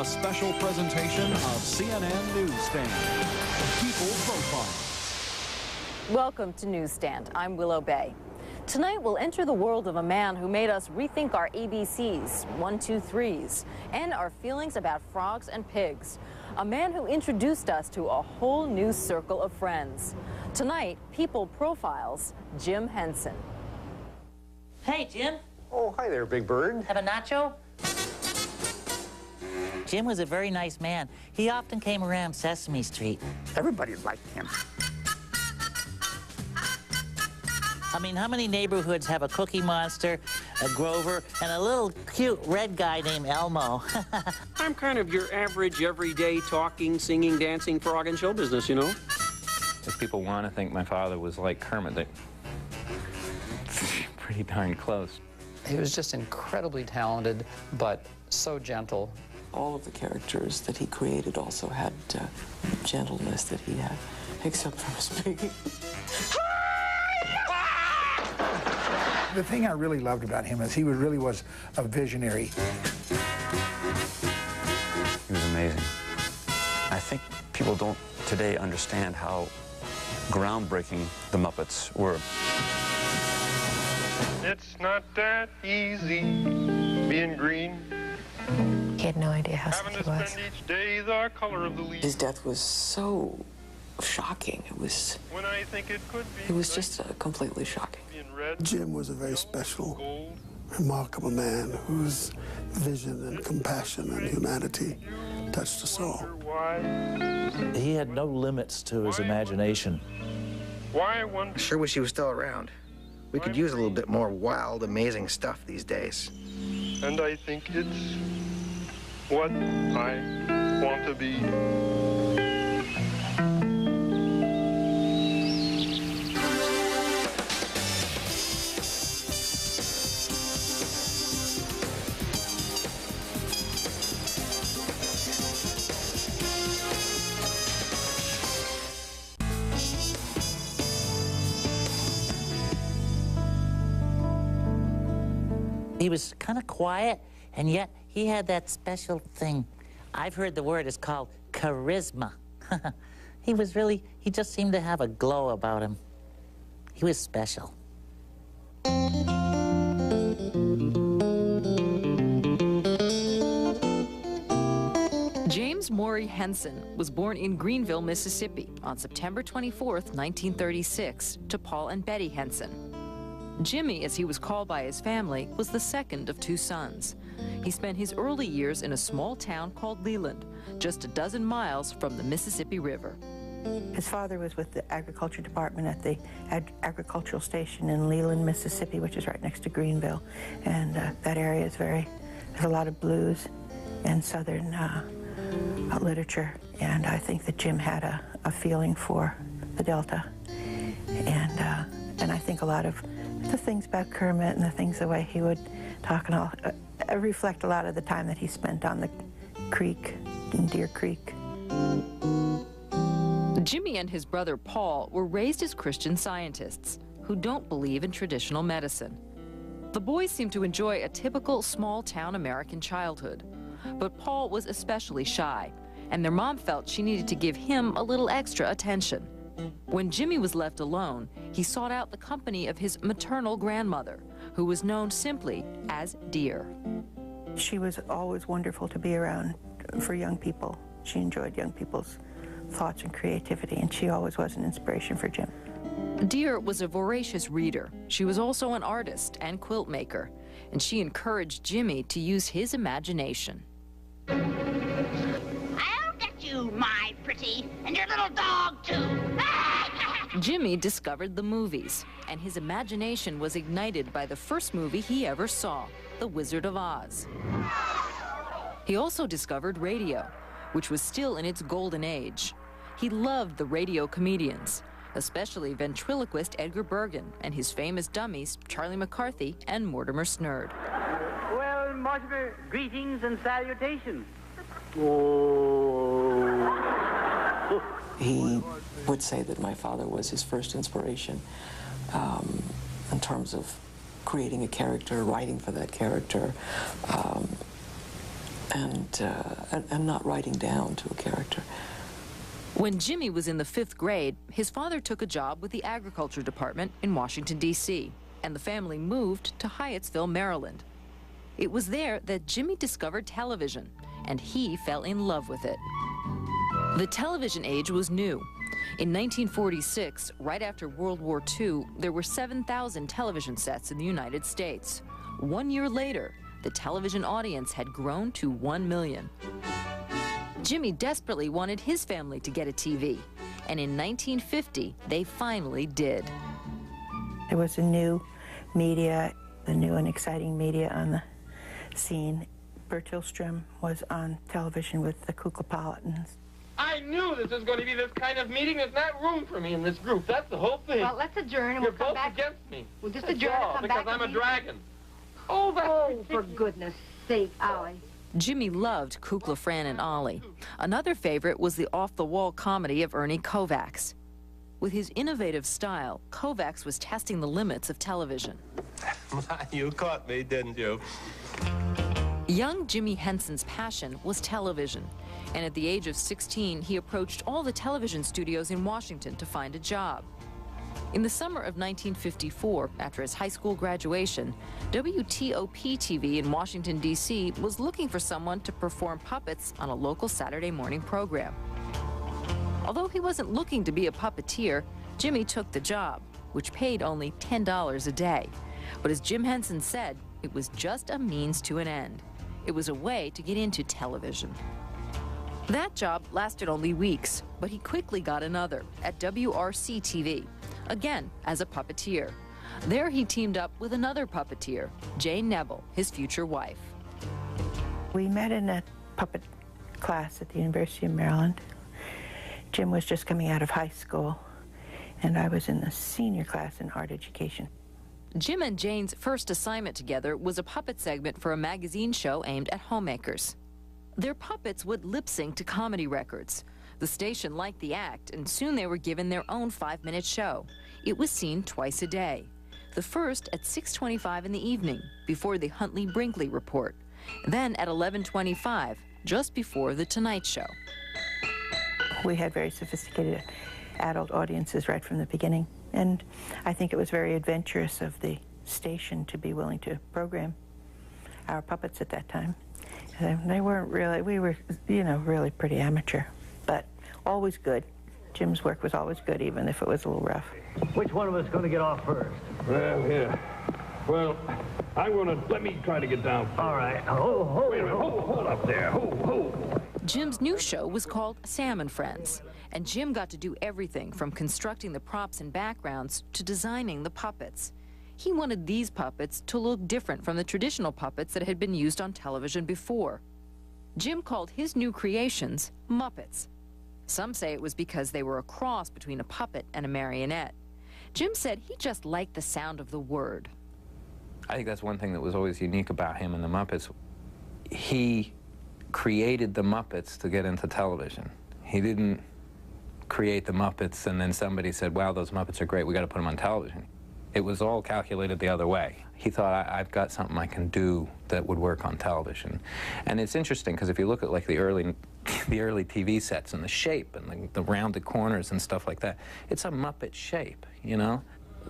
special presentation of CNN Newsstand. People Profiles. Welcome to Newsstand. I'm Willow Bay. Tonight we'll enter the world of a man who made us rethink our ABCs, 1, 2, 3s, and our feelings about frogs and pigs. A man who introduced us to a whole new circle of friends. Tonight, People Profiles, Jim Henson. Hey, Jim. Oh, hi there, Big Bird. Have a nacho? Jim was a very nice man. He often came around Sesame Street. Everybody liked him. I mean, how many neighborhoods have a Cookie Monster, a Grover, and a little cute red guy named Elmo? I'm kind of your average, everyday, talking, singing, dancing frog in show business, you know? If people want to think my father was like Kermit, they pretty darn close. He was just incredibly talented, but so gentle. All of the characters that he created also had gentleness that he had, except for his speaking. The thing I really loved about him is he really was a visionary. He was amazing. I think people don't today understand how groundbreaking the Muppets were. It's not that easy being green. He had no idea how sick he was. Each day the color of the leaves. His death was so shocking. It was just completely shocking. Jim was a very special, remarkable man whose vision and compassion and humanity touched us all. He had no limits to his imagination. I sure wish he was still around. We could use a little bit more wild, amazing stuff these days. And I think it's what I want to be. He was kind of quiet, and yet he had that special thing. I've heard the word is called charisma. He just seemed to have a glow about him. He was special. James Maury Henson was born in Greenville, Mississippi on September 24th, 1936, to Paul and Betty Henson. Jimmy, as he was called by his family, was the second of 2 sons. He spent his early years in a small town called Leland, just a dozen miles from the Mississippi River. His father was with the agriculture department at the agricultural station in Leland, Mississippi, which is right next to Greenville. And that area is there's a lot of blues and southern literature. And I think that Jim had a feeling for the Delta. And I think a lot of the things about Kermit and the things the way he would talk and all reflect a lot of the time that he spent on the creek, in Deer Creek. Jimmy and his brother Paul were raised as Christian Scientists who don't believe in traditional medicine. The boys seemed to enjoy a typical small-town American childhood, but Paul was especially shy, and their mom felt she needed to give him a little extra attention. When Jimmy was left alone, he sought out the company of his maternal grandmother, who was known simply as Dear. She was always wonderful to be around for young people. She enjoyed young people's thoughts and creativity, and she always was an inspiration for Jim. Dear was a voracious reader. She was also an artist and quilt maker, and she encouraged Jimmy to use his imagination. I'll get you, my pretty, and your little dog, too. Jimmy discovered the movies, and his imagination was ignited by the first movie he ever saw, The Wizard of Oz. He also discovered radio, which was still in its golden age. He loved the radio comedians, especially ventriloquist Edgar Bergen and his famous dummies, Charlie McCarthy and Mortimer Snerd. Well, Mortimer, greetings and salutations. He would say that my father was his first inspiration in terms of creating a character, writing for that character, and not writing down to a character. When Jimmy was in the 5th grade, his father took a job with the Agriculture Department in Washington, D.C., and the family moved to Hyattsville, Maryland. It was there that Jimmy discovered television, and he fell in love with it. The television age was new. In 1946, right after World War II, there were 7,000 television sets in the United States. 1 year later, the television audience had grown to 1 million. Jimmy desperately wanted his family to get a TV, and in 1950, they finally did. There was a new media, a new and exciting media on the scene. Bert Hillstrom was on television with the Kuklapolitans. I knew this was going to be this kind of meeting. There's not room for me in this group. That's the whole thing. Well, let's adjourn and You're we'll come back. both against me. We'll just That's adjourn and all, come because back. I'm a dragon. Oh, that's for goodness sake, Ollie. Jimmy loved Kukla, Fran, and Ollie. Another favorite was the off-the-wall comedy of Ernie Kovacs. With his innovative style, Kovacs was testing the limits of television. You caught me, didn't you? Young Jimmy Henson's passion was television, and at the age of 16, he approached all the television studios in Washington to find a job. In the summer of 1954, after his high school graduation, WTOP-TV in Washington, D.C. was looking for someone to perform puppets on a local Saturday morning program. Although he wasn't looking to be a puppeteer, Jimmy took the job, which paid only $10 a day. But as Jim Henson said, it was just a means to an end. It was a way to get into television. That job lasted only weeks, but he quickly got another at WRC-TV, again as a puppeteer. There he teamed up with another puppeteer, Jane Neville, his future wife. We met in a puppet class at the University of Maryland. Jim was just coming out of high school, and I was in the senior class in art education. Jim and Jane's first assignment together was a puppet segment for a magazine show aimed at homemakers. Their puppets would lip-sync to comedy records. The station liked the act, and soon they were given their own 5-minute show. It was seen twice a day. The first at 6:25 in the evening, before the Huntley-Brinkley Report. Then at 11:25, just before The Tonight Show. We had very sophisticated adult audiences right from the beginning, and I think it was very adventurous of the station to be willing to program our puppets at that time. They weren't really, we were, you know, really pretty amateur, but always good. Jim's work was always good, even if it was a little rough. Which one of us is going to get off first? Well, here. Well, I'm going to, let me try to get down. All right. Wait a minute. Hold up there. Ho. Jim's new show was called Sam and Friends, and Jim got to do everything from constructing the props and backgrounds to designing the puppets. He wanted these puppets to look different from the traditional puppets that had been used on television before. Jim called his new creations Muppets. Some say it was because they were a cross between a puppet and a marionette. Jim said he just liked the sound of the word. I think that's one thing that was always unique about him and the Muppets. He created the Muppets to get into television. He didn't create the Muppets and then somebody said, wow, those Muppets are great, we got to put them on television. It was all calculated the other way. He thought, I've got something I can do that would work on television. And it's interesting because if you look at like the early TV sets and the shape and the rounded corners and stuff like that, it's a Muppet shape, you know?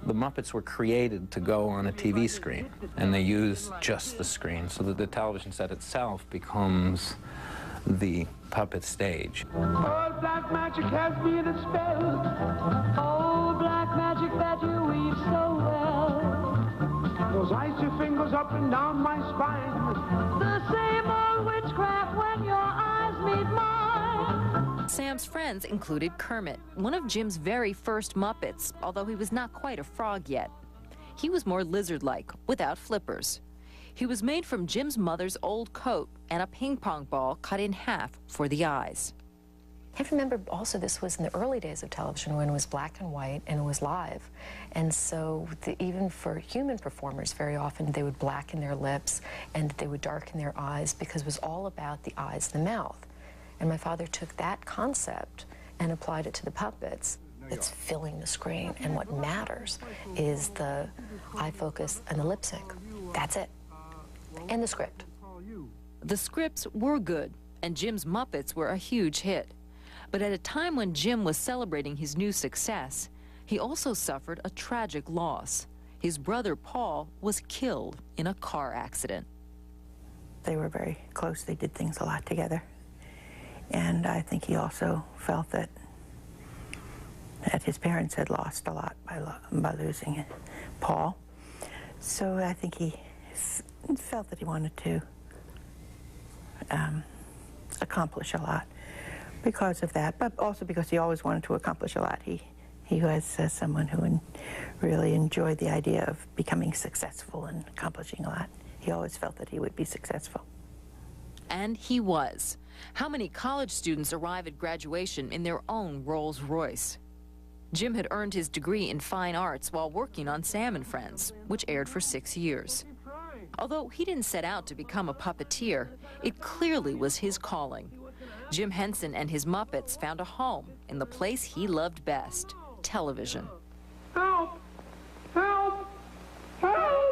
The Muppets were created to go on a TV screen, and they use just the screen so that the television set itself becomes the puppet stage. Oh, black magic has me in a spell. Oh, black magic that you weave so well. Those icy fingers up and down my spine. The same old witchcraft when your eyes meet mine. Sam's friends included Kermit, one of Jim's very first Muppets, although he was not quite a frog yet. He was more lizard-like, without flippers. He was made from Jim's mother's old coat and a ping-pong ball cut in half for the eyes. You have to remember also this was in the early days of television when it was black and white and it was live. And so even for human performers, very often they would blacken their lips and they would darken their eyes because it was all about the eyes and the mouth. And my father took that concept and applied it to the puppets. It's filling the screen, and what matters is the eye focus and the lip sync. That's it. And the script. The scripts were good, and Jim's Muppets were a huge hit. But at a time when Jim was celebrating his new success, he also suffered a tragic loss. His brother Paul was killed in a car accident. They were very close. They did things a lot together. And I think he also felt that his parents had lost a lot by losing Paul. So I think he felt that he wanted to accomplish a lot because of that, but also because he always wanted to accomplish a lot. He was someone who really enjoyed the idea of becoming successful and accomplishing a lot. He always felt that he would be successful. And he was. How many college students arrive at graduation in their own Rolls Royce? Jim had earned his degree in fine arts while working on Sam and Friends, which aired for 6 years. Although he didn't set out to become a puppeteer, it clearly was his calling. Jim Henson and his Muppets found a home in the place he loved best, television. Help! Help! Help!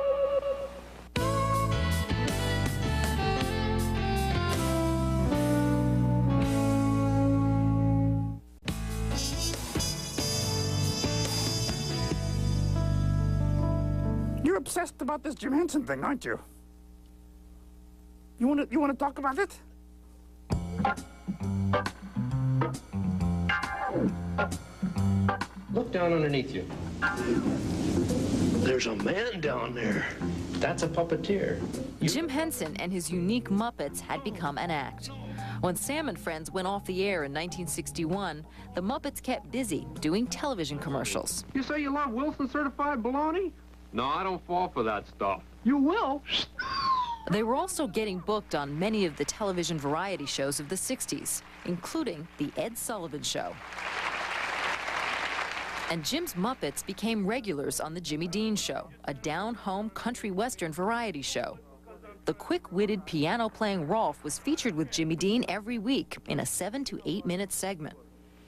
You're obsessed about this Jim Henson thing, aren't you? You want to talk about it? Look down underneath you. There's a man down there. That's a puppeteer. Jim Henson and his unique Muppets had become an act. When Sam and Friends went off the air in 1961, the Muppets kept busy doing television commercials. You say you love Wilson certified bologna? No, I don't fall for that stuff. You will? They were also getting booked on many of the television variety shows of the 60s, including The Ed Sullivan Show. And Jim's Muppets became regulars on The Jimmy Dean Show, a down-home country western variety show. The quick-witted piano-playing Rolf was featured with Jimmy Dean every week in a 7 to 8 minute segment.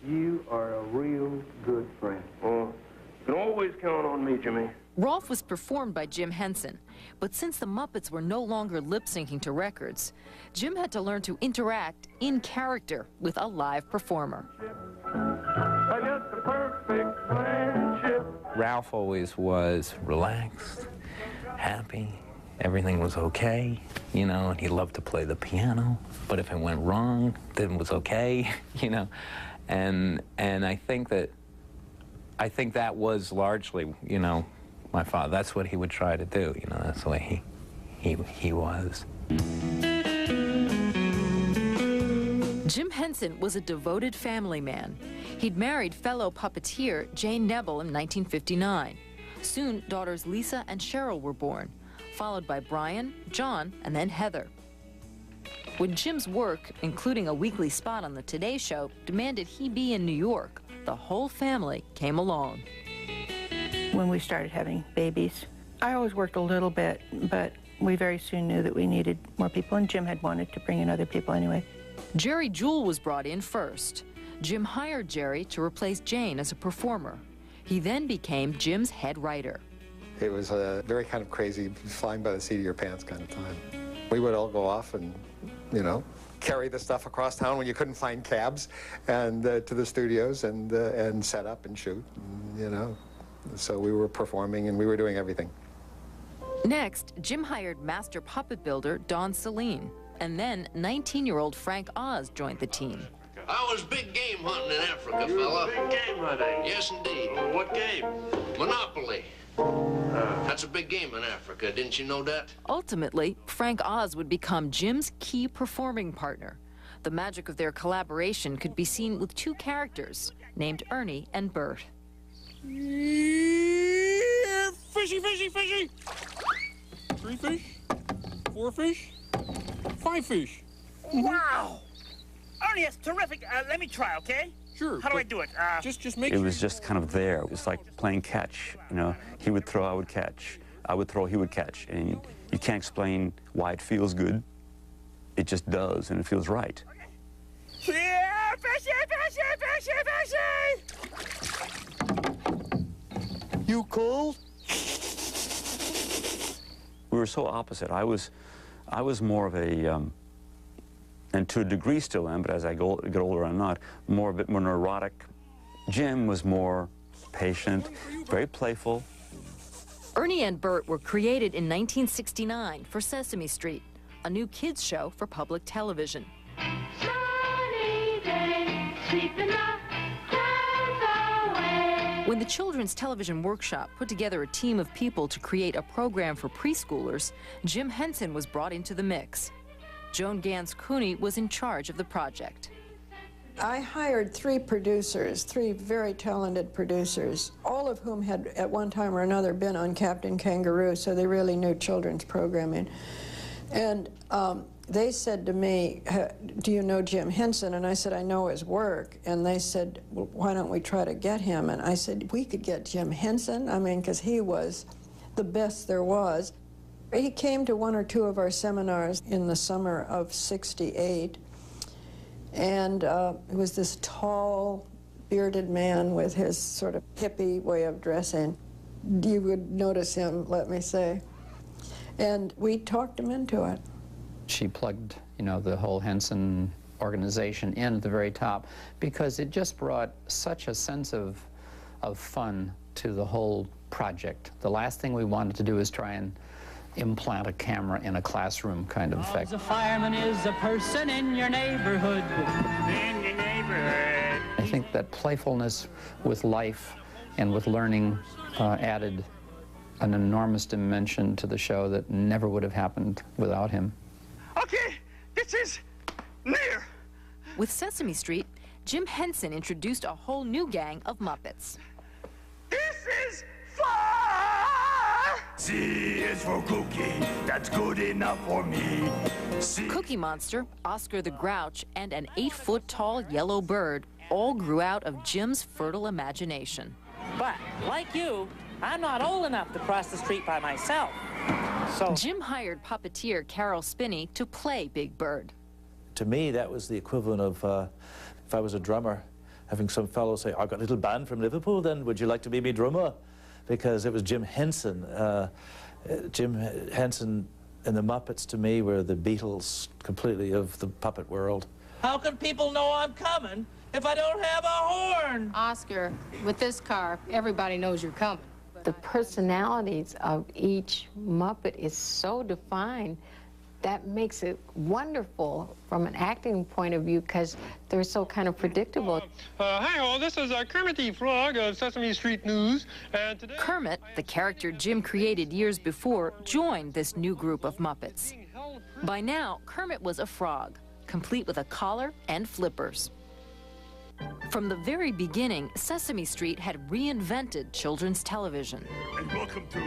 You are a real good friend. You can always count on me, Jimmy. Rolf was performed by Jim Henson, but since the Muppets were no longer lip-syncing to records, Jim had to learn to interact in character with a live performer. Just a perfect friendship. Ralph always was relaxed, happy, everything was okay, you know, and he loved to play the piano, but if it went wrong, then it was okay, you know, and I think that was largely, you know, my father. That's what he would try to do, you know, that's the way he was. Jim Henson was a devoted family man. He'd married fellow puppeteer Jane Nebel in 1959. Soon, daughters Lisa and Cheryl were born, followed by Brian, John, and then Heather. When Jim's work, including a weekly spot on the Today Show, demanded he be in New York, the whole family came along. When we started having babies, I always worked a little bit, but we very soon knew that we needed more people, and Jim had wanted to bring in other people anyway. Jerry Jewell was brought in first. Jim hired Jerry to replace Jane as a performer. He then became Jim's head writer. It was a very kind of crazy, flying by the seat of your pants kind of time. We would all go off and, you know, carry the stuff across town when you couldn't find cabs, and to the studios and set up and shoot, you know. So we were performing and we were doing everything. Next, Jim hired master puppet builder Don Celine, and then 19-year-old Frank Oz joined the team. I was big game hunting in Africa, fella. Big game hunting? Yes, indeed. What game? Monopoly. That's a big game in Africa, didn't you know that? Ultimately, Frank Oz would become Jim's key performing partner. The magic of their collaboration could be seen with two characters named Ernie and Bert. Yeah, fishy, fishy, fishy. 3 fish, 4 fish, 5 fish. Wow! Ernie, that's terrific. Let me try, okay? Sure. How do I do it? Just make It was just kind of there. It was like playing catch, you know. He would throw, I would catch. I would throw, he would catch. And you can't explain why it feels good. It just does, and it feels right. Yeah, fishy, fishy, fishy, fishy! You cold? We were so opposite. I was more of a and to a degree still am, but as I get older I'm not, a bit more neurotic. Jim was more patient, very playful. Ernie and Bert were created in 1969 for Sesame Street, a new kids show for public television. Sunny day, sweeping the clouds away. When the Children's Television Workshop put together a team of people to create a program for preschoolers, Jim Henson was brought into the mix. Joan Gans Cooney was in charge of the project. I hired 3 producers, 3 very talented producers, all of whom had at one time or another been on Captain Kangaroo, so they really knew children's programming. And they said to me, do you know Jim Henson? And I said, I know his work. And they said, well, why don't we try to get him? And I said, we could get Jim Henson, I mean, because he was the best there was. He came to 1 or 2 of our seminars in the summer of '68. And it was this tall, bearded man with his sort of hippie way of dressing. You would notice him, let me say. And we talked him into it. She plugged, you know, the whole Henson organization in at the very top because it just brought such a sense of fun to the whole project. The last thing we wanted to do is try and implant a camera in a classroom kind of effect. A fireman is a person in your neighborhood. In your neighborhood. I think that playfulness with life and with learning added an enormous dimension to the show that never would have happened without him. Okay, this is near. With Sesame Street, Jim Henson introduced a whole new gang of Muppets. This is fun! C is for cookie, that's good enough for me. Cookie Monster, Oscar the Grouch, and an 8-foot-tall yellow bird all grew out of Jim's fertile imagination. But, like you, I'm not old enough to cross the street by myself. So Jim hired puppeteer Carol Spinney to play Big Bird. To me, that was the equivalent of, if I was a drummer, having some fellow say, I've got a little band from Liverpool, then would you like to be my drummer? Because it was Jim Henson. Jim Henson and the Muppets, to me, were the Beatles completely of the puppet world. how can people know I'm coming if I don't have a horn? Oscar, with this car, everybody knows you're coming. The personalities of each Muppet is so defined that makes it wonderful from an acting point of view because they're so kind of predictable. Hi all, this is Kermit the Frog of Sesame Street News, and today... Kermit, the character Jim created years before, joined this new group of Muppets. By now, Kermit was a frog, complete with a collar and flippers. From the very beginning, Sesame Street had reinvented children's television. And welcome to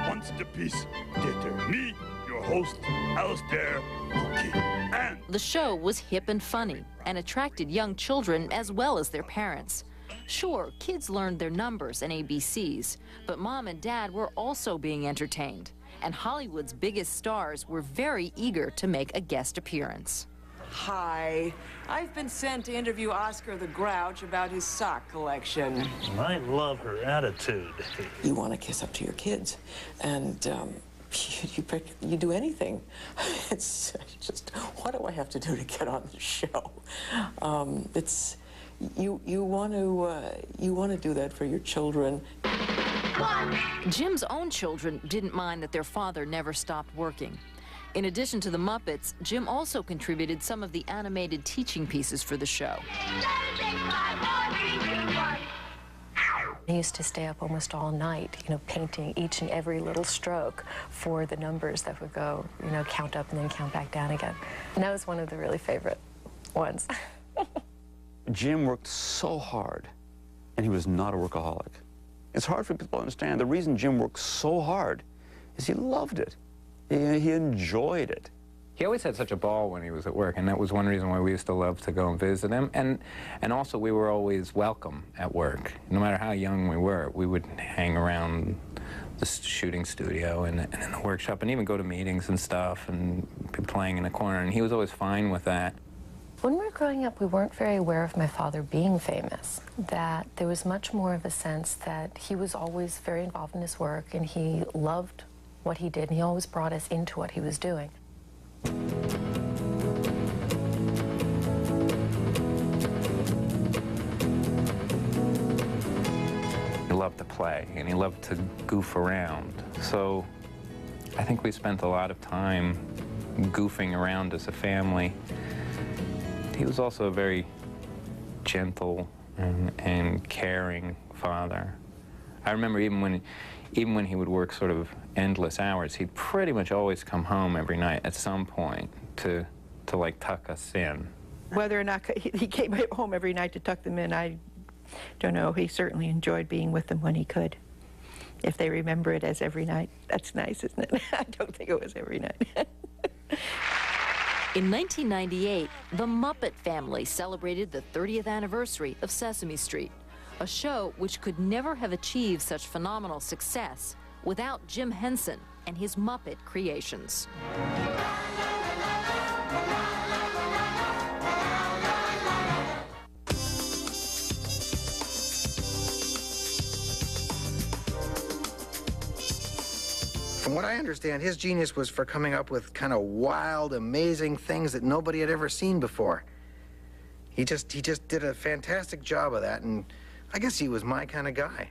Once the Peace Theater. Me, your host, Alistair Cookie. And The show was hip and funny and attracted young children as well as their parents. Sure, kids learned their numbers and ABCs, but Mom and Dad were also being entertained, and Hollywood's biggest stars were very eager to make a guest appearance. Hi. I've been sent to interview Oscar the Grouch about his sock collection. I love her attitude. You want to kiss up to your kids, and you do anything. It's just, what do I have to do to get on the show? It's you want to do that for your children. Jim's own children didn't mind that their father never stopped working. In addition to the Muppets, Jim also contributed some of the animated teaching pieces for the show. He used to stay up almost all night, painting each and every little stroke for the numbers that would go, count up and then count back down again. And that was one of the really favorite ones. Jim worked so hard, and he was not a workaholic. It's hard for people to understand. The reason Jim worked so hard is he loved it. He enjoyed it. He always had such a ball when he was at work, and that was one reason why we used to love to go and visit him. And also, we were always welcome at work. No matter how young we were, we would hang around the shooting studio and in the workshop and even go to meetings and stuff and be playing in a corner, and he was always fine with that. When we were growing up, we weren't very aware of my father being famous, that there was much more of a sense that he was always very involved in his work and he loved what he did, and he always brought us into what he was doing. loved to play, and he loved to goof around. So I think we spent a lot of time goofing around as a family. He was also a very gentle and caring father. I remember even when he would work sort of endless hours, he'd pretty much always come home every night at some point to like tuck us in. Whether or not he came home every night to tuck them in, I don't know. He certainly enjoyed being with them when he could. If they remember it as every night, that's nice, isn't it? I don't think it was every night. In 1998, the Muppet family celebrated the 30th anniversary of Sesame Street, a show which could never have achieved such phenomenal success without Jim Henson and his Muppet creations. From what I understand, his genius was for coming up with kind of wild, amazing things that nobody had ever seen before. He just did a fantastic job of that, and I guess he was my kind of guy.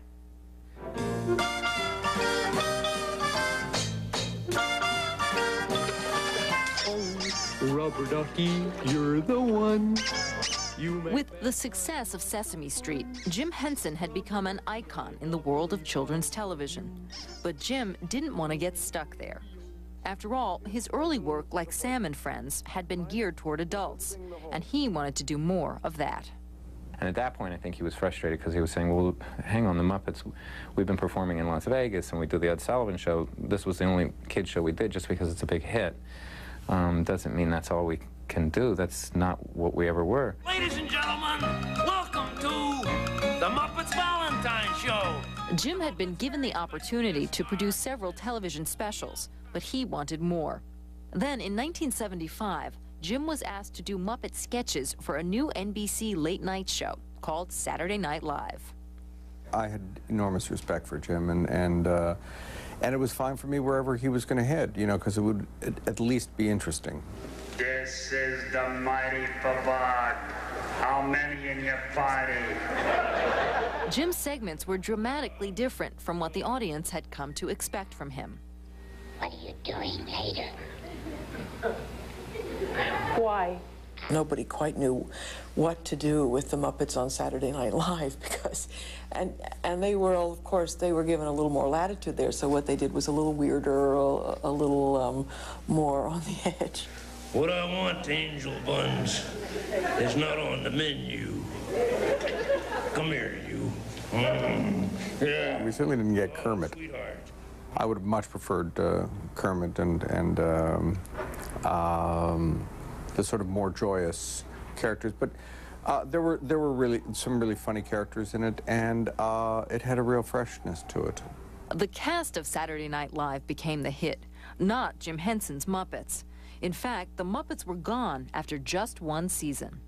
Oh, rubber ducky, you're the one. With the success of Sesame Street, Jim Henson had become an icon in the world of children's television. But Jim didn't want to get stuck there. After all, his early work, like Sam and Friends, had been geared toward adults, and he wanted to do more of that. And at that point, I think he was frustrated because he was saying, well, hang on, the Muppets, we've been performing in Las Vegas, and we do the Ed Sullivan Show. This was the only kids show we did. Just because it's a big hit doesn't mean that's all we can do. That's not what we ever were. Ladies and gentlemen, welcome to the Muppets Valentine Show. Jim had been given the opportunity to produce several television specials, but he wanted more. Then, in 1975, Jim was asked to do Muppet sketches for a new NBC late-night show called Saturday Night Live. I had enormous respect for Jim, and it was fine for me wherever he was going to head, you know, because it would at least be interesting. This is the mighty Babak. How many in your party? Jim's segments were dramatically different from what the audience had come to expect from him. What are you doing later? Why? Nobody quite knew what to do with the Muppets on Saturday Night Live because, and they were, of course, they were given a little more latitude there, so what they did was a little weirder, a little more on the edge. What I want, Angel Buns, is not on the menu. Come here, you. Yeah. We certainly didn't get Kermit. I would have much preferred Kermit and the sort of more joyous characters, but there were really some really funny characters in it, and it had a real freshness to it. The cast of Saturday Night Live became the hit, not Jim Henson's Muppets. In fact, the Muppets were gone after just one season.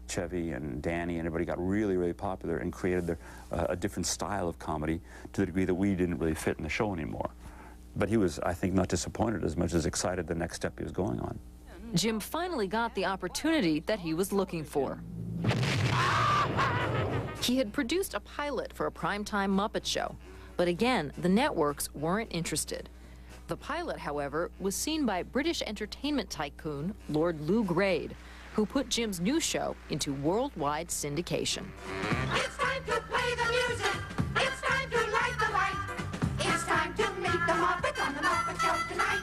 Chevy and Danny and everybody got really, really popular and created a different style of comedy to the degree that we didn't really fit in the show anymore. But he was, I think, not disappointed as much as excited the next step he was going on. Jim finally got the opportunity that he was looking for. He had produced a pilot for a primetime Muppet show, but again, the networks weren't interested. The pilot, however, was seen by British entertainment tycoon Lord Lou Grade, who put Jim's new show into worldwide syndication. It's time to play the music. It's time to light the light. It's time to meet the Muppets on the Muppet Show tonight.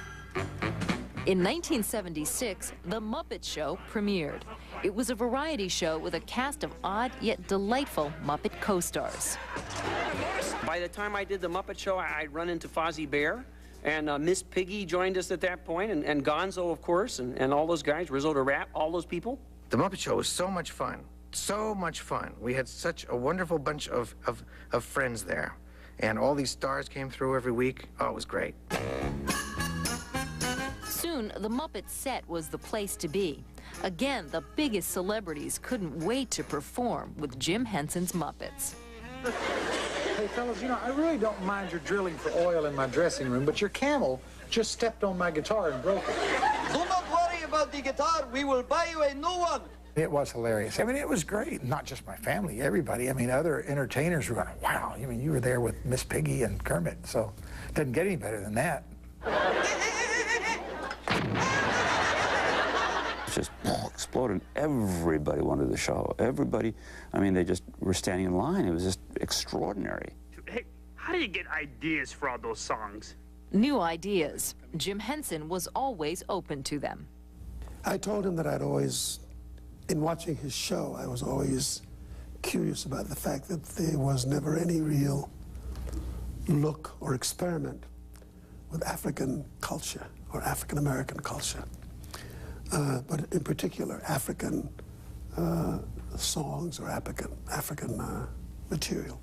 In 1976, The Muppet Show premiered. It was a variety show with a cast of odd yet delightful Muppet co-stars. By the time I did The Muppet Show, I'd run into Fozzie Bear, and Miss Piggy joined us at that point, and Gonzo, of course, and all those guys, Rizzo the Rat, all those people. The Muppet Show was so much fun. So much fun. We had such a wonderful bunch of friends there. And all these stars came through every week. Oh, it was great. Soon, the Muppet set was the place to be. Again, the biggest celebrities couldn't wait to perform with Jim Henson's Muppets. Hey, fellas, you know, I really don't mind your drilling for oil in my dressing room, but your camel just stepped on my guitar and broke it. Do not worry about the guitar. We will buy you a new one. It was hilarious. I mean, it was great. Not just my family, everybody. I mean, other entertainers were going, wow, I mean, you were there with Miss Piggy and Kermit, so it doesn't get any better than that. It just exploded. Everybody wanted the show. Everybody, I mean, they just were standing in line. It was just extraordinary. Hey, how do you get ideas for all those songs? New ideas. Jim Henson was always open to them. I told him that I'd always, in watching his show, I was always curious about the fact that there was never any real look or experiment with African culture or African American culture, but in particular African songs or African material.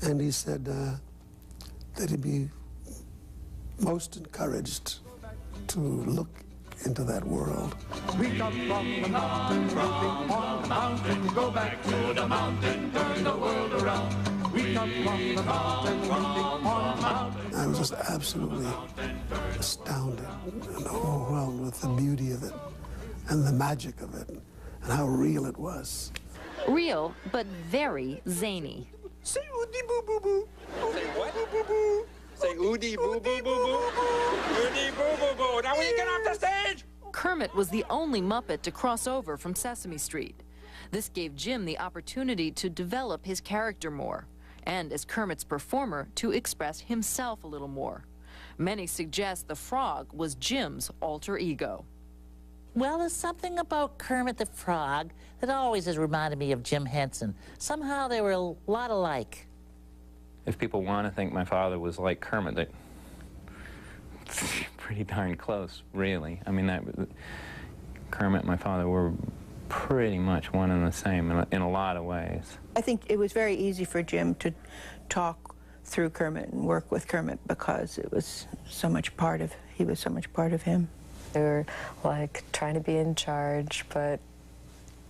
And he said that he'd be most encouraged to look into that world. We come from the mountains, moving on the mountain, go back to the mountain, turn the world around. We come from the mountains, moving on the mountain. I was just absolutely astounded and overwhelmed with the beauty of it and the magic of it and how real it was. Real, but very zany. Say oodie boo boo boo. Say what? Boo boo boo. Say oodie boo boo boo boo. Oodie boo boo boo. Now when you get off the stage. Kermit was the only Muppet to cross over from Sesame Street. This gave Jim the opportunity to develop his character more, and as Kermit's performer, to express himself a little more. Many suggest the frog was Jim's alter ego. Well, there's something about Kermit the Frog that always has reminded me of Jim Henson. Somehow they were a lot alike. If people want to think my father was like Kermit, they're pretty darn close, really. I mean, Kermit and my father were pretty much one and the same in a lot of ways. I think it was very easy for Jim to talk through Kermit and work with Kermit because it was so much part of, he was so much part of him. They were like trying to be in charge, but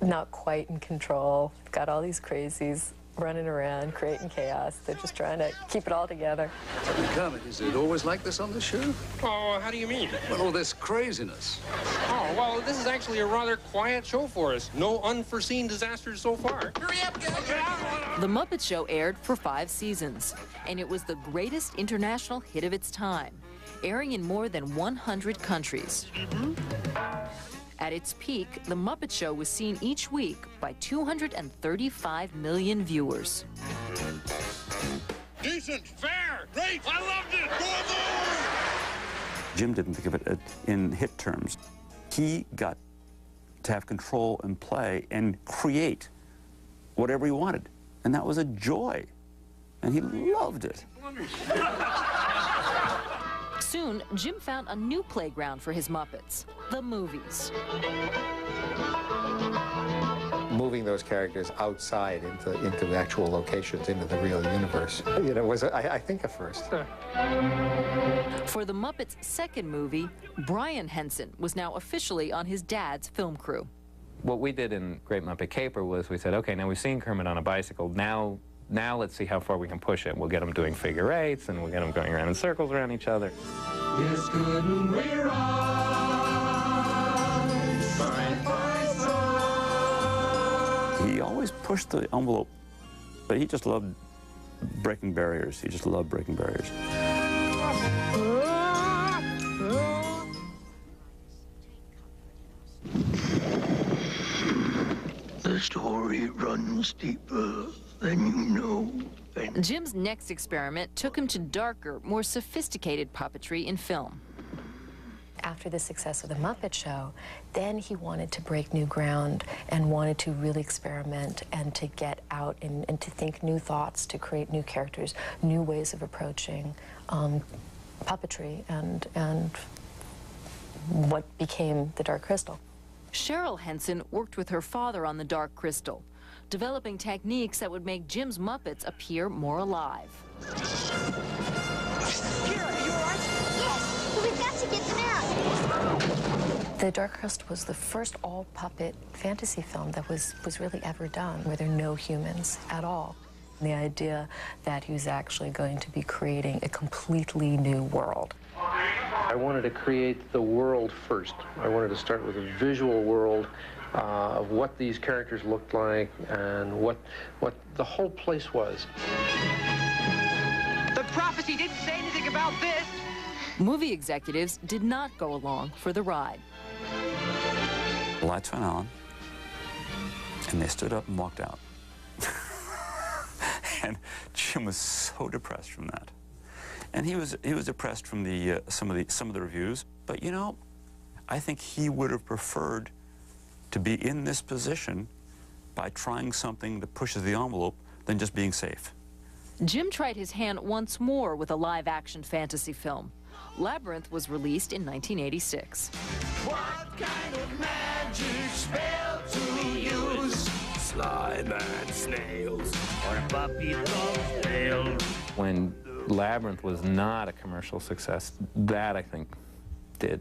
not quite in control. Got all these crazies running around, creating chaos. They're just trying to keep it all together. Kermit, is it always like this on the show? Oh, how do you mean? Well, all this craziness. Oh, well, this is actually a rather quiet show for us. No unforeseen disasters so far. Hurry up, guys. The Muppet Show aired for 5 seasons, and it was the greatest international hit of its time, airing in more than 100 countries. At its peak, The Muppet Show was seen each week by 235 million viewers. Decent, fair, great, I loved it. Jim didn't think of it in hit terms. He got to have control and play and create whatever he wanted. And that was a joy. And he loved it. Soon, Jim found a new playground for his Muppets, the movies. Moving those characters outside into actual locations, into the real universe, you know, was, I think, a first. For the Muppets' second movie, Brian Henson was now officially on his dad's film crew. What we did in Great Muppet Caper was we said, okay, now we've seen Kermit on a bicycle. Now let's see how far we can push it. We'll get them doing figure eights, and we'll get them going around in circles around each other. Yes, couldn't we ride side by side? He always pushed the envelope, but he just loved breaking barriers. He just loved breaking barriers. The story runs deeper than you know. Jim's next experiment took him to darker, more sophisticated puppetry in film. After the success of The Muppet Show, then he wanted to break new ground and wanted to really experiment and to get out and to think new thoughts, to create new characters, new ways of approaching puppetry and what became the Dark Crystal. Cheryl Henson worked with her father on the Dark Crystal, developing techniques that would make Jim's Muppets appear more alive. We've got to get them out. The Dark Crystal was the first all-puppet fantasy film that was really ever done, where there are no humans at all. The idea that he was actually going to be creating a completely new world. I wanted to create the world first. I wanted to start with a visual world of what these characters looked like and what the whole place was. The prophecy didn't say anything about this. Movie executives did not go along for the ride. The lights went on, and they stood up and walked out. And Jim was so depressed from that. And he was depressed from the some of the reviews. But you know, I think he would have preferred to be in this position by trying something that pushes the envelope than just being safe. Jim tried his hand once more with a live-action fantasy film. Labyrinth was released in 1986. What kind of magic spell to use? Slime and snails, or a puppy dog's tail. When Labyrinth was not a commercial success, that I think did.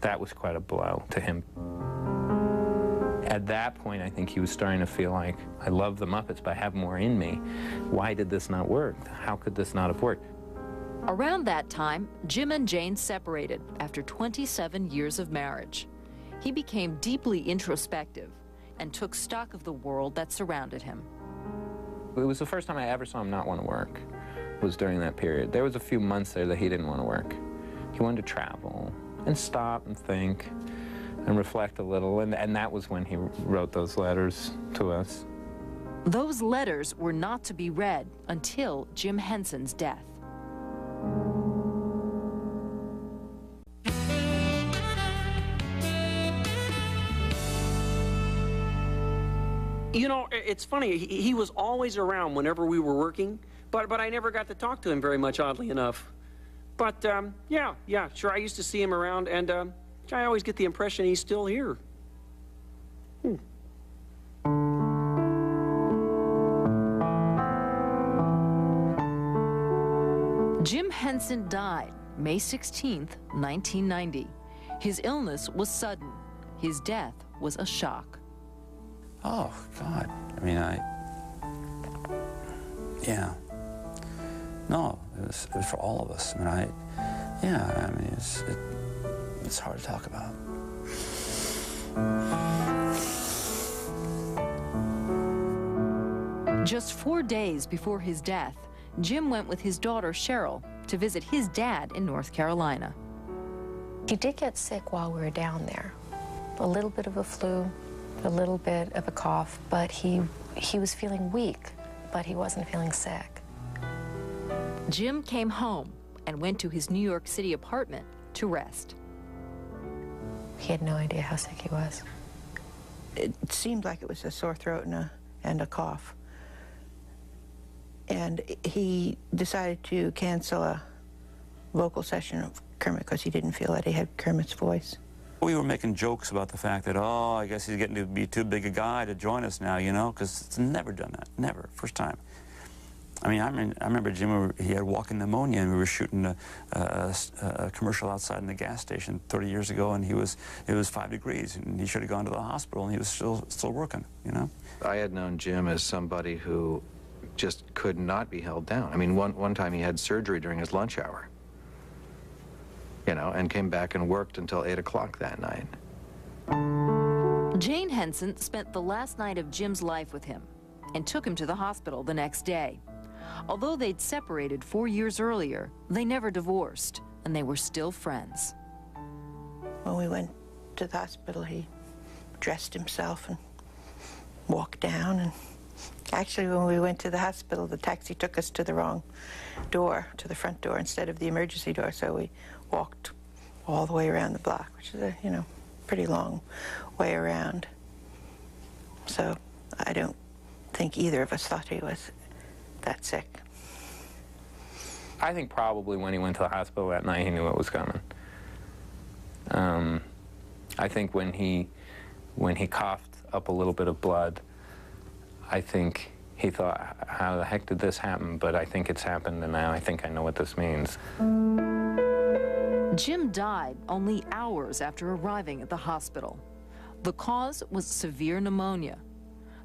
That was quite a blow to him. At that point, I think he was starting to feel like, I love the Muppets, but I have more in me. Why did this not work? How could this not have worked? Around that time, Jim and Jane separated after 27 years of marriage. He became deeply introspective and took stock of the world that surrounded him. It was the first time I ever saw him not want to work, was during that period. There was a few months there that he didn't want to work. He wanted to travel and stop and think and reflect a little, and that was when he wrote those letters to us. Those letters were not to be read until Jim Henson's death. You know, it's funny, he was always around whenever we were working, but I never got to talk to him very much, oddly enough. But, yeah, sure, I used to see him around, and I always get the impression he's still here. Jim Henson died May 16th, 1990. His illness was sudden. His death was a shock. Oh, God. I mean, yeah. No, it was for all of us. I mean, it's hard to talk about. Just 4 days before his death, Jim went with his daughter, Cheryl, to visit his dad in North Carolina. He did get sick while we were down there. A little bit of a flu, a little bit of a cough, but he was feeling weak, but he wasn't feeling sick. Jim came home and went to his New York City apartment to rest. He had no idea how sick he was. It seemed like it was a sore throat and a cough. And he decided to cancel a vocal session of Kermit because he didn't feel that he had Kermit's voice. We were making jokes about the fact that, oh, I guess he's getting to be too big a guy to join us now, you know, because it's never done that, never, first time. I mean, I remember Jim, he had walking pneumonia, and we were shooting a commercial outside in the gas station 30 years ago, and it was 5 degrees, and he should have gone to the hospital, and he was still working, you know? I had known Jim as somebody who just could not be held down. I mean, one time he had surgery during his lunch hour, you know, and came back and worked until 8 o'clock that night. Jane Henson spent the last night of Jim's life with him and took him to the hospital the next day. Although they'd separated 4 years earlier, they never divorced, and they were still friends. When we went to the hospital, he dressed himself and walked down. And actually, when we went to the hospital, the taxi took us to the wrong door, to the front door, instead of the emergency door. So we walked all the way around the block, which is a, you know, pretty long way around. So I don't think either of us thought he was that sick. I think probably when he went to the hospital that night, he knew it was coming. I think when he coughed up a little bit of blood, I think he thought, how the heck did this happen? But I think it's happened, and now I think I know what this means. Jim died only hours after arriving at the hospital. The cause was severe pneumonia.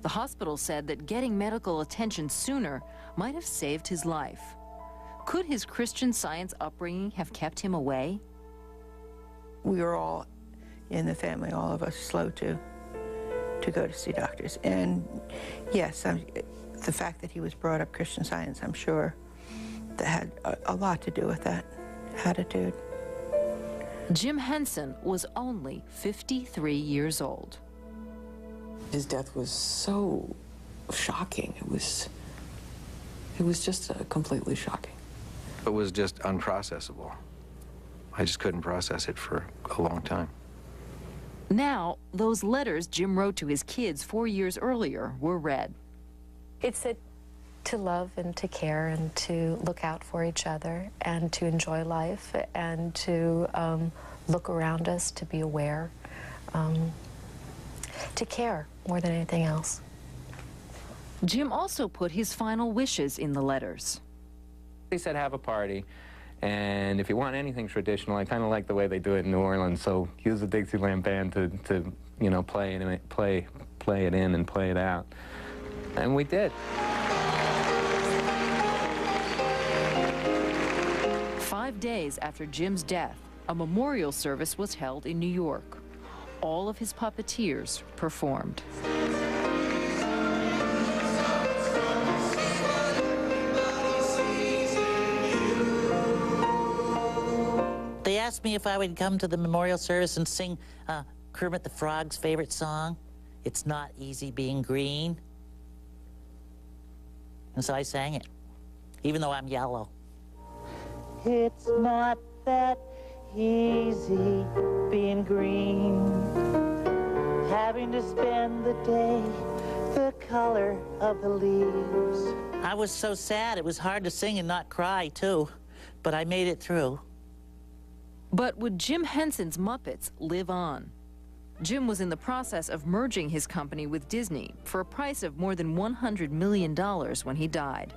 The hospital said that getting medical attention sooner might have saved his life. Could his Christian Science upbringing have kept him away? We were all in the family, all of us, slow to go to see doctors. And yes, the fact that he was brought up Christian Science, I'm sure that had a lot to do with that attitude. Jim Henson was only 53 years old. His death was so shocking. It was just completely shocking. It was just unprocessable. I just couldn't process it for a long time. Now, those letters Jim wrote to his kids 4 years earlier were read. It said to love and to care and to look out for each other and to enjoy life and to look around us, to be aware, to care more than anything else. Jim also put his final wishes in the letters. He said, have a party, and if you want anything traditional, I kind of like the way they do it in New Orleans, so use the Dixieland band to you know, play it in and play it out. And we did. 5 days after Jim's death, a memorial service was held in New York. All of his puppeteers performed. They asked me if I would come to the memorial service and sing Kermit the Frog's favorite song, "It's Not Easy Being Green." And so I sang it, even though I'm yellow. It's not that easy being green, having to spend the day the color of the leaves. I was so sad, it was hard to sing and not cry, too, but I made it through. But would Jim Henson's Muppets live on? Jim was in the process of merging his company with Disney for a price of more than $100 million when he died.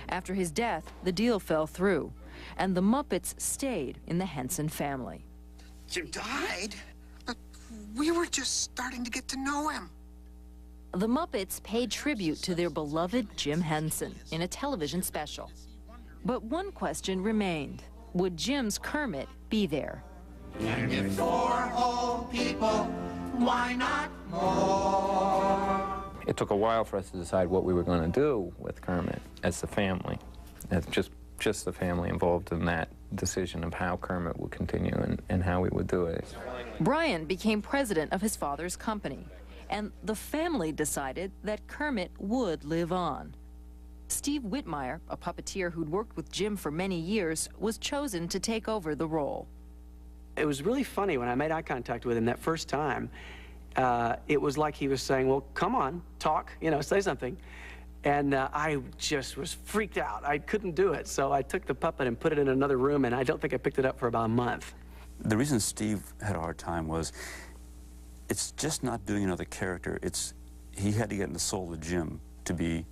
After his death, the deal fell through, and the Muppets stayed in the Henson family. Jim died? But we were just starting to get to know him. The Muppets paid tribute to their beloved Jim Henson in a television special. But one question remained. Would Jim's Kermit be there? And if 4 whole people, why not more? It took a while for us to decide what we were going to do with Kermit as the family, as just the family involved in that decision of how Kermit would continue and how we would do it. Brian became president of his father's company, and the family decided that Kermit would live on. Steve Whitmire, a puppeteer who'd worked with Jim for many years, was chosen to take over the role. It was really funny when I made eye contact with him that first time. It was like he was saying, well, come on, talk, you know, say something. And I just was freaked out. I couldn't do it. So I took the puppet and put it in another room, and I don't think I picked it up for about a month. The reason Steve had a hard time was it's just not doing another character. He had to get in the soul of Jim to be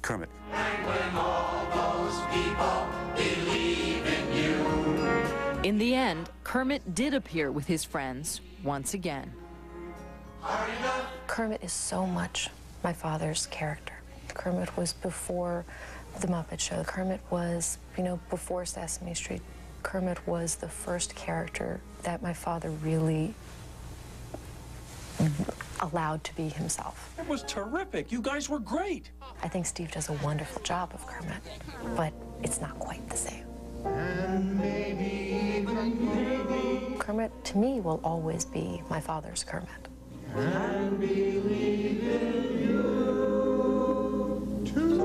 Kermit. And when all those people believe in you. In the end, Kermit did appear with his friends once again. Kermit is so much my father's character. Kermit was before The Muppet Show. Kermit was, you know, before Sesame Street. Kermit was the first character that my father really allowed to be himself. It was terrific. You guys were great. I think Steve does a wonderful job of Kermit, but it's not quite the same. And maybe, even maybe. Kermit, to me, will always be my father's Kermit. And believe in you too.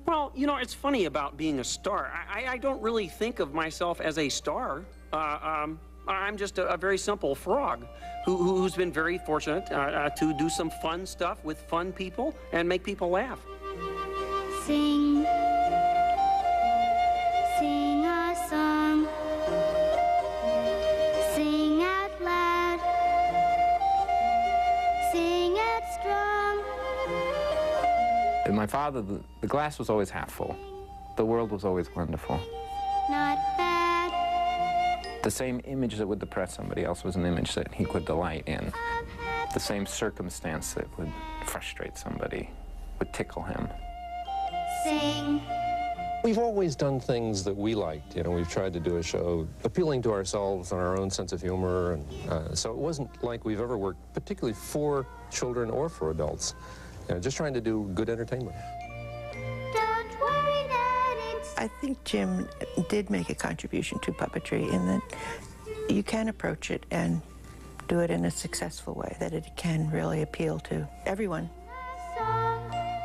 Well, you know, it's funny about being a star. I don't really think of myself as a star. I'm just a very simple frog who's been very fortunate to do some fun stuff with fun people and make people laugh. Sing, sing a song, sing out loud, sing it strong. And my father, the glass was always half full. The world was always wonderful. Not bad. The same image that would depress somebody else was an image that he could delight in. The same circumstance that would frustrate somebody would tickle him. Sing. We've always done things that we liked. You know, we've tried to do a show appealing to ourselves and our own sense of humor, and so it wasn't like we've ever worked particularly for children or for adults. You know, just trying to do good entertainment. Don't worry, Dad, it's... I think Jim did make a contribution to puppetry in that you can approach it and do it in a successful way, that it can really appeal to everyone.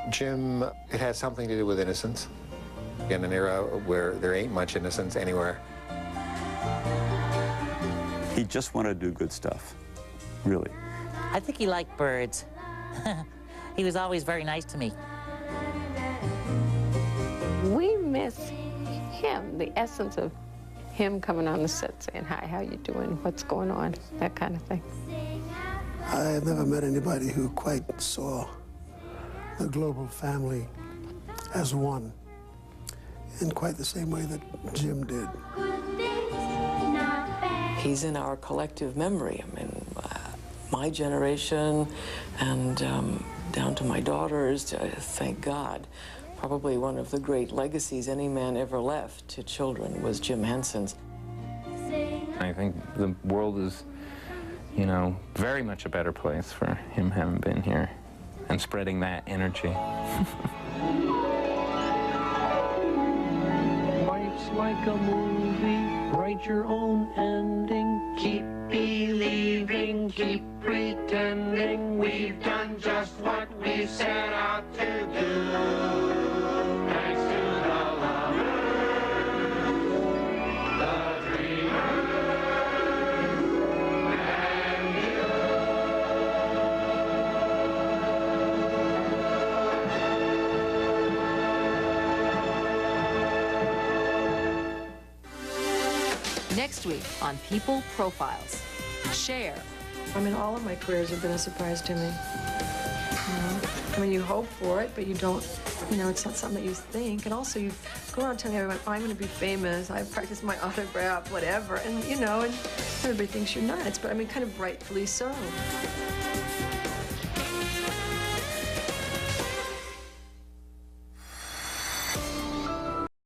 Jim, it has something to do with innocence in an era where there ain't much innocence anywhere. He just wanted to do good stuff, really. I think he liked birds. He was always very nice to me. We miss him, the essence of him coming on the set saying, hi, how you doing, what's going on, that kind of thing. I have never met anybody who quite saw the global family as one in quite the same way that Jim did. He's in our collective memory. I mean, my generation and down to my daughters, thank God. Probably one of the great legacies any man ever left to children was Jim Henson's. I think the world is, you know, very much a better place for him having been here and spreading that energy. Life's like a movie, write your own ending, keep believing, keep pretending, we've done just what we set out to do. Thanks to the lovers, the dreamers, and you. Next week on People Profiles, Cher. I mean, all of my careers have been a surprise to me. You know? I mean, you hope for it, but you don't, you know, it's not something that you think. And also, you go around telling everyone, oh, I'm going to be famous, I practice my autograph, whatever. And, you know, and everybody thinks you're nuts, but I mean, kind of rightfully so.